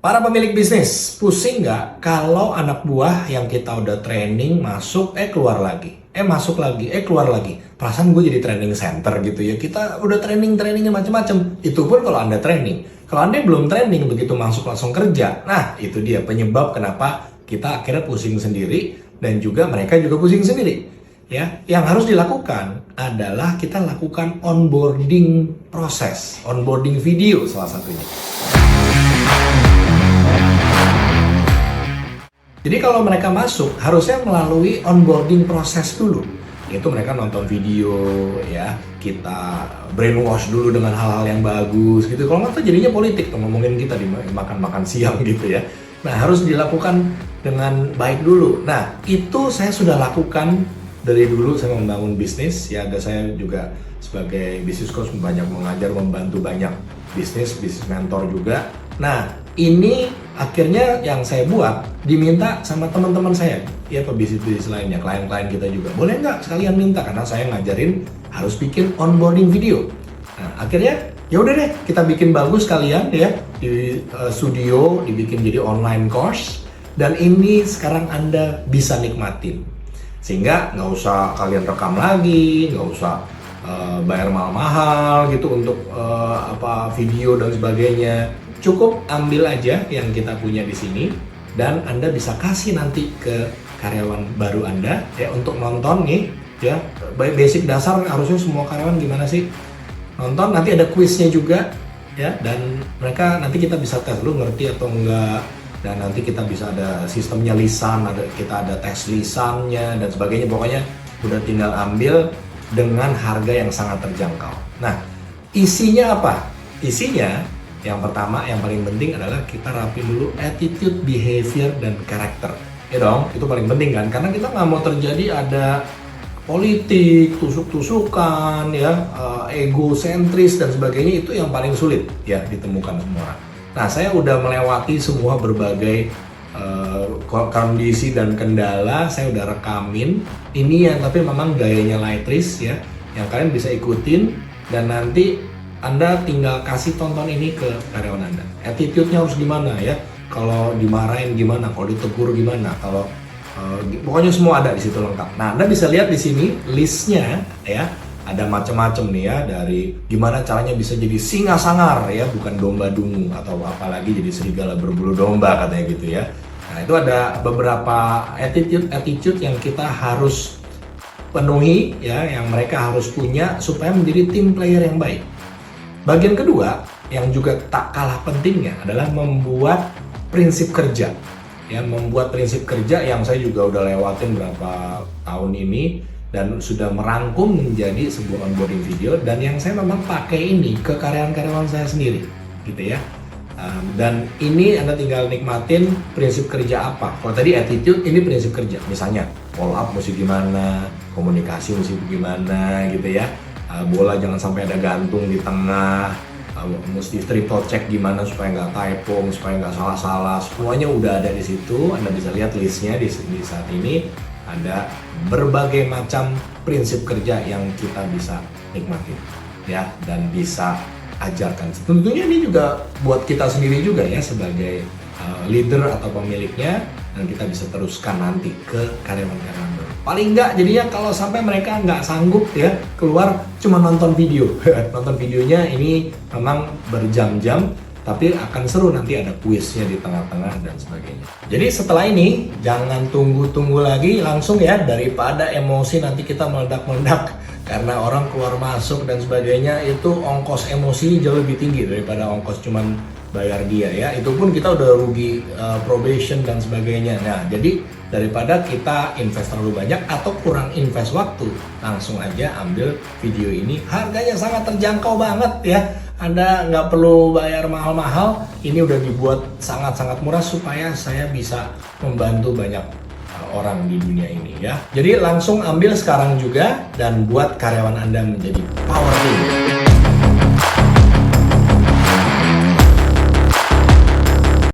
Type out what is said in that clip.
Para pemilik bisnis, pusing nggak kalau anak buah yang kita udah training masuk, keluar lagi, masuk lagi, keluar lagi. Perasaan gue jadi training center gitu ya. Kita udah trainingnya macam-macam. Itu pun kalau Anda training. Kalau Anda belum training, begitu masuk langsung kerja. Nah, itu dia penyebab kenapa kita akhirnya pusing sendiri dan juga mereka juga pusing sendiri. Ya, yang harus dilakukan adalah kita lakukan onboarding proses, onboarding video salah satunya. Jadi kalau mereka masuk, harusnya melalui onboarding proses dulu. Yaitu mereka nonton video, ya, kita brainwash dulu dengan hal-hal yang bagus gitu. Kalau nggak tuh jadinya politik tuh, ngomongin kita di makan-makan siang gitu ya. Nah, harus dilakukan dengan baik dulu. Nah, itu saya sudah lakukan dari dulu. Saya membangun bisnis, ya, ada saya juga sebagai business coach banyak mengajar, membantu banyak bisnis mentor juga. Nah, ini akhirnya yang saya buat diminta sama teman-teman saya, ya, pebisnis lainnya, klien-klien kita juga. Boleh nggak sekalian minta, karena saya ngajarin harus bikin onboarding video. Nah, akhirnya ya udah deh, kita bikin bagus kalian ya di studio, dibikin jadi online course, dan ini sekarang Anda bisa nikmatin. Sehingga nggak usah kalian rekam lagi, nggak usah bayar mahal-mahal gitu untuk video dan sebagainya. Cukup ambil aja yang kita punya di sini dan Anda bisa kasih nanti ke karyawan baru Anda ya untuk nonton nih ya. Basic dasar harusnya semua karyawan gimana sih nonton, nanti ada kuisnya juga ya, dan mereka nanti kita bisa tes dulu ngerti atau enggak, dan nanti kita bisa ada sistemnya lisan, kita ada tes lisannya dan sebagainya. Pokoknya udah tinggal ambil dengan harga yang sangat terjangkau. Nah, isinya apa? Isinya yang pertama, yang paling penting adalah kita rapi dulu attitude, behavior, dan karakter. Ya dong, itu paling penting kan? Karena kita nggak mau terjadi ada politik, tusuk-tusukan, ya, egosentris dan sebagainya. Itu yang paling sulit ya ditemukan semua orang. Nah, saya udah melewati semua berbagai kondisi dan kendala. Saya udah rekamin. Ini yang tapi memang gayanya Lightris ya, yang kalian bisa ikutin, dan nanti Anda tinggal kasih tonton ini ke karyawan Anda. Attitude-nya harus gimana ya? Kalau dimarahin gimana? Kalau ditegur gimana? Kalau pokoknya semua ada di situ lengkap. Nah, Anda bisa lihat di sini listnya ya. Ada macam-macam nih ya, dari gimana caranya bisa jadi singa sangar ya, bukan domba dungu, atau apalagi jadi serigala berbulu domba katanya gitu ya. Nah, itu ada beberapa attitude yang kita harus penuhi ya, yang mereka harus punya supaya menjadi team player yang baik. Bagian kedua yang juga tak kalah pentingnya adalah membuat prinsip kerja. Ya, membuat prinsip kerja yang saya juga udah lewatin berapa tahun ini dan sudah merangkum menjadi sebuah onboarding video, dan yang saya memang pakai ini ke karyawan-karyawan saya sendiri gitu ya. Dan ini Anda tinggal nikmatin prinsip kerja apa. Kalau tadi attitude, ini prinsip kerja. Misalnya follow up mesti gimana, komunikasi mesti gimana gitu ya. Bola jangan sampai ada gantung di tengah, mesti triple check gimana supaya nggak typo, supaya nggak salah-salah. Semuanya udah ada di situ. Anda bisa lihat listnya di saat ini. Ada berbagai macam prinsip kerja yang kita bisa nikmati ya, dan bisa ajarkan. Tentunya ini juga buat kita sendiri juga ya, sebagai leader atau pemiliknya, dan kita bisa teruskan nanti ke karyawan-karyawan baru. Paling nggak jadinya kalau sampai mereka nggak sanggup ya keluar cuma nonton video. Nonton videonya ini memang berjam-jam, tapi akan seru, nanti ada kuisnya di tengah-tengah dan sebagainya. Jadi setelah ini jangan tunggu-tunggu lagi, langsung ya, daripada emosi nanti kita meledak-meledak karena orang keluar masuk dan sebagainya. Itu ongkos emosi jauh lebih tinggi daripada ongkos cuman bayar dia ya. Itu pun kita udah rugi probation dan sebagainya. Nah, jadi daripada kita invest terlalu banyak atau kurang invest waktu, langsung aja ambil video ini. Harganya sangat terjangkau banget ya. Anda nggak perlu bayar mahal-mahal. Ini udah dibuat sangat-sangat murah supaya saya bisa membantu banyak orang di dunia ini ya. Jadi langsung ambil sekarang juga dan buat karyawan Anda menjadi power team.